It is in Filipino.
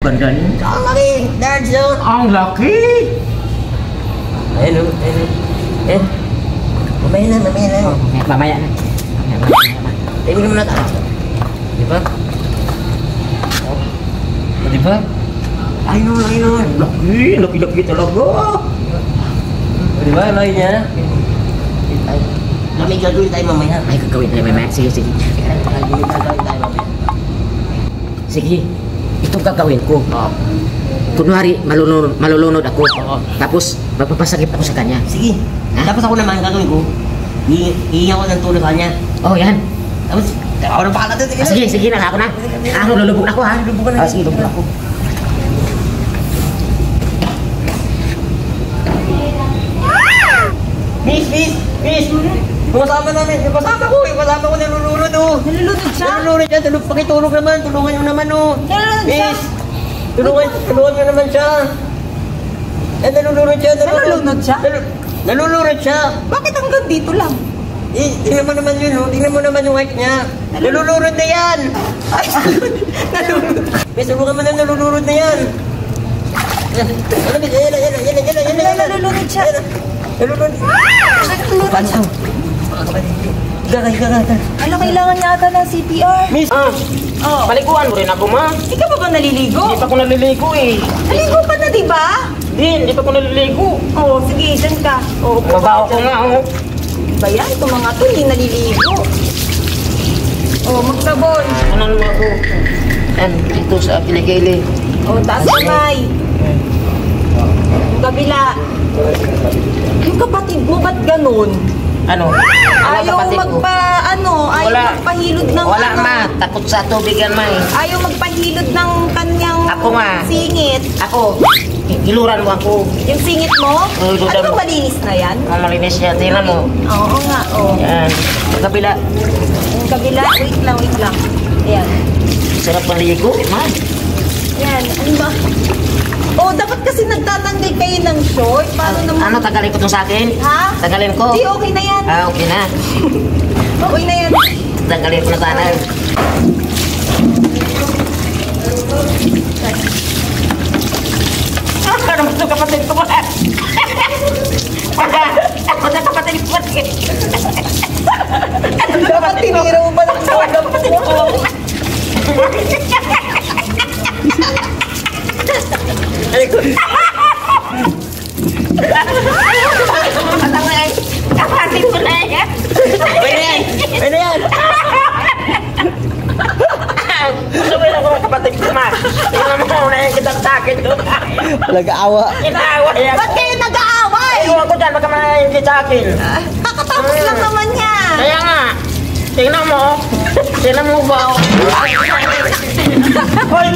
ganda niya. Ang laki! Dards, oh! Ang laki! Ayun, ayun. Eh, mamaya na. Mamaya na. Tingnan mo na tayo. Di ba? Oh, di ba? Ayun. Laki talaga. Di ba? Laki niya. May gagawin tayo mamaya. Ay, gagawin tayo mamaya. Sige. May gagawin tayo mamaya. Sige, itong gagawin ko. Oo. Kunwari, malulunod ako. Oo. Tapos, magpapasagip ako sa kanya. Sige. Ha? Tapos ako naman gagawin ko. Hihinga ko ng tulong sa kanya. Oh, yan. Tapos, ako na pakala doon. Sige na, ako na. Ako, lulubog na ako, ha? Lulubog ka na. Sige, lulubog ako. Miss! Yung kasama namin, yung kasama ko nalulunod, oh. Nalulunod siya? Nalulunod siya, pakitulog naman, tulungan nyo naman, oh. Nalulunod siya? Miss! Tulungan nyo naman siya. Eh, nalulunod siya. Nalulunod siya? Nalulunod siya. Bakit hanggang dito lang? Eh, tingnan mo naman yun, oh. Tingnan mo naman yung height niya. Nalulunod na yan. Ay, nalulunod. Miss, tulungan mo na nalulunod na yan. Yan. Nalulunod siya. Nalulunod. Nalulunod siya. Gagay. Ano, kailangan yata ng CPR? Miss, Oh. paliguan mo rin ako, ma. Ikaw pa ba naliligo? Hindi pa ako naliligo, eh. Naligo pa na, di ba? Hindi pa ako naliligo. Oo, sige, dyan ka. Oo, Mabaho ko nga, oh. ba yan? Itong mga to, hindi naliligo. Oo, magsabon. Ano naman ako? Yan, dito sa kilikili. Oo, taas kamay. Yung kabila. Yung kapatid mo, ba't ganun? Ano? Ayaw kapatid ko? ayaw Wala. magpahilod ng Wala, ma. Takot sa tubig yan, ma, eh. Ayaw magpahilod ng kanyang Ako nga. singit. Ako, iluran mo ako. Yung singit mo? Oo, duda Ano mo. ba malinis na yan? Ang malinis niya, tingnan mo. Oo nga, oo. Yan. Sa kabila, Yung kabila, wait lang. Ayan. sarap maligo, ma. Yan. Ano ba? Oh, dapat kasi nagtatanggal kayo ng short. Paano naman? Ano, tagalin ko to sa akin? Ha? Tagalin ko? Hindi, okay na yan. Ah, okay na. Okay na yan. Tagalin ko na sana. Ano mo ito kapatid ko? Ako na kapatid ko. Dapat tinira mo pa ng kapatid ko. Kapatid ko na yan. Pwede yan. Sabihin ako ng kapatid ko, ma. Tingnan mo na yan kitang sakit doon. Nag-aawa. Kinaawa yan. Ba't kayo nag-aaway? Iwan ko dyan, baka hindi sa akin. Kakatapos lang naman niya. Kaya nga, tingnan mo. Tingnan mo ba ako? Hoy!